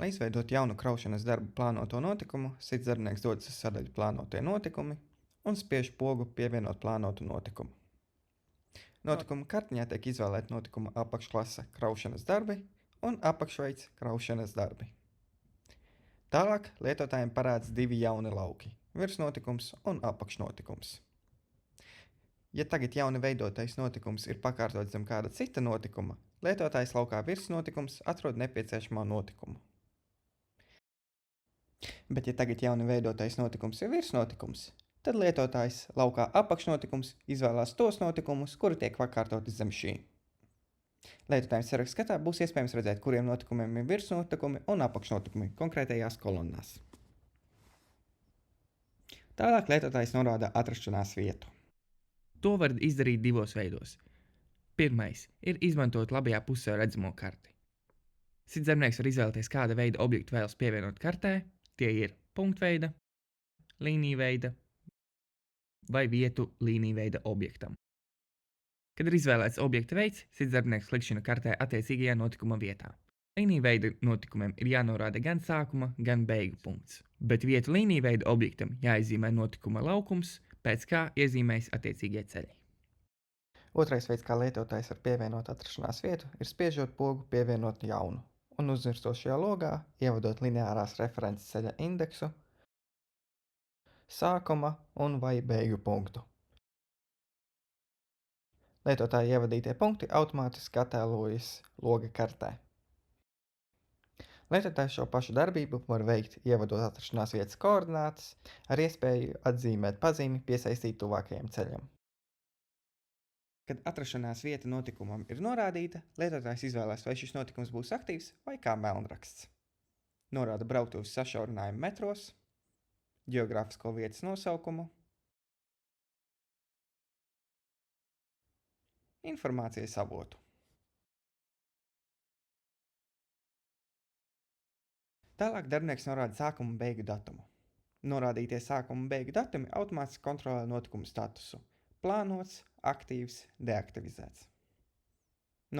Lai izveidotu jaunu kraušanas darbu plānoto notikumu, cits darbinieks dodas uz sadaļu plānotie notikumi un spiež pogu pievienot plānotu notikumu. Notikuma kartiņā tiek izvēlēta notikuma apakšklase kraušanas darbi un apakšveids kraušanas darbi. Tālāk lietotājiem parādās divi jauni lauki – virsnotikums un apakšnotikums. Ja tagad jauni veidotais notikums ir pakārtots zem kāda cita notikuma, lietotājs laukā virsnotikums atrod nepieciešamo notikumu. Bet ja tagad jauni veidotais notikums ir virsnotikums, tad lietotājs laukā apakšnotikums izvēlās tos notikumus, kuri tiek pakārtoti zem šī. Lietotājiem saraksta skatā būs iespējams redzēt, kuriem notikumiem ir virsnotikumi un apakšnotikumi konkrētajās kolonnās. Tālāk lietotājs norāda atrašanās vietu. To var izdarīt divos veidos. Pirmais ir izmantot labajā pusē redzamo karti. Cits darbinieks var izvēlēties, kāda veida objektu vēlas pievienot kartē. Tie ir punktveida, līnijveida vai vietu līnijveida objektam. Kad ir izvēlēts objekta veids, cits darbinieks klikšķina kartē attiecīgajā notikuma vietā. Līnijveida notikumiem ir jānorāda gan sākuma, gan beigu punkts, bet vietu līnijveida objektam jāizzīmē notikuma laukums, pēc kā iezīmējas attiecīgie ceļi. Otrais veids, kā lietotājs var pievienot atrašanās vietu, ir spiežot pogu pievienot jaunu un uzvirstošajā logā ievadot lineārās references ceļa indeksu, sākuma un vai beigu punktu. Lietotāja ievadītie punkti automātiski attēlojas loga kartē. Lietotājs šo pašu darbību var veikt, ievadot atrašanās vietas koordinātas, ar iespēju atzīmēt pazīmi piesaistīt tuvākajam ceļam. Kad atrašanās vieta notikumam ir norādīta, lietotājs izvēlēs, vai šis notikums būs aktīvs vai kā melnraksts. Norāda brauktuves sašaurinājumu metros, ģeogrāfisko vietas nosaukumu, informācijas avotu. Tālāk darbinieks norāda sākuma un beigu datumu. Norādītie sākuma un beigu datumi automātiski kontrolē notikumu statusu. Plānots, aktīvs, deaktivizēts.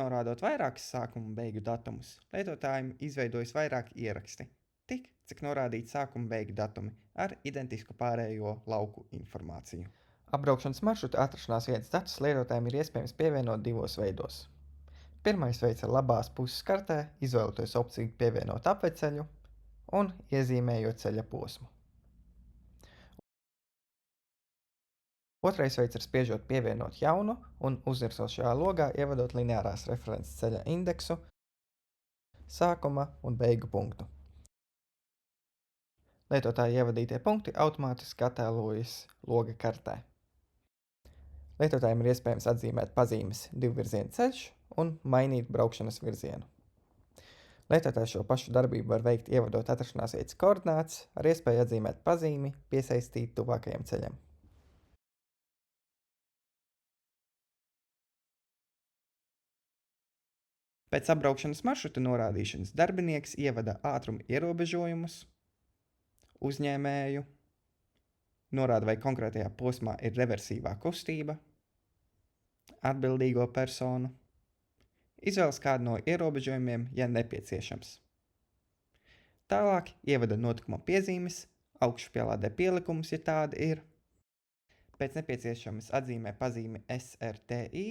Norādot vairākus sākuma un beigu datumus, lietotājiem izveidojas vairāki ieraksti, tik, cik norādīti sākuma un beigu datumi ar identisku pārējo lauku informāciju. Apbraukšanas maršruta atrašanās vietas datus lietotājiem ir iespējams pievienot divos veidos. Pirmais veids ir labās puses kartē, izvēloties opciju pievienot apveceļu un iezīmējot ceļa posmu. Otrais veids ir spiežot pievienot jaunu un uzvirsošajā logā ievadot lineārās references ceļa indeksu, sākuma un beigu punktu. Lietotāja ievadītie punkti automātiski attēlojas loga kartē. Lietotājiem ir iespējams atzīmēt pazīmes divvirziena ceļš un mainīt braukšanas virzienu. Lietotājs šo pašu darbību var veikt, ievadot atrašanās vietas koordinātas, ar iespēju atzīmēt pazīmi piesaistīt tuvākajam ceļam. Pēc apbraukšanas maršruta norādīšanas darbinieks ievada ātruma ierobežojumus, uzņēmēju, norāda, vai konkrētajā posmā ir reversivā kustība, atbildīgo personu, izvēlas kādu no ierobežojumiem, ja nepieciešams. Tālāk ievada notikuma piezīmes, augšupielādē pielikumus, ja tāda ir. Pēc nepieciešamas atzīmē pazīmi SRTI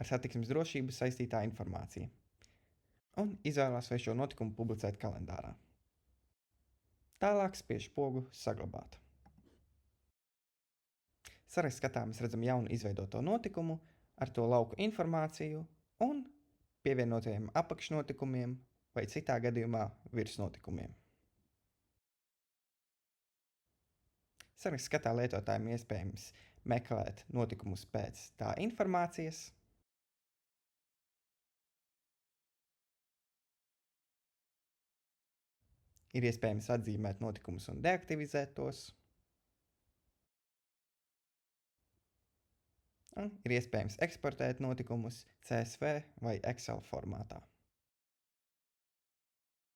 ar satiksmes drošību saistītā informācija un izvēlās, vai šo notikumu publicēt kalendārā. Tālāk spiež pogu saglabāt. Sarakstā skatā mēs redzam jaunu izveidoto notikumu ar to lauku informāciju un pievienotajiem apakšnotikumiem vai citā gadījumā virsnotikumiem. Sarakstā skatā lietotājiem iespējams meklēt notikumus pēc tā informācijas. Ir iespējams atzīmēt notikumus un deaktivizēt tos. Un ir iespējams eksportēt notikumus CSV vai Excel formātā.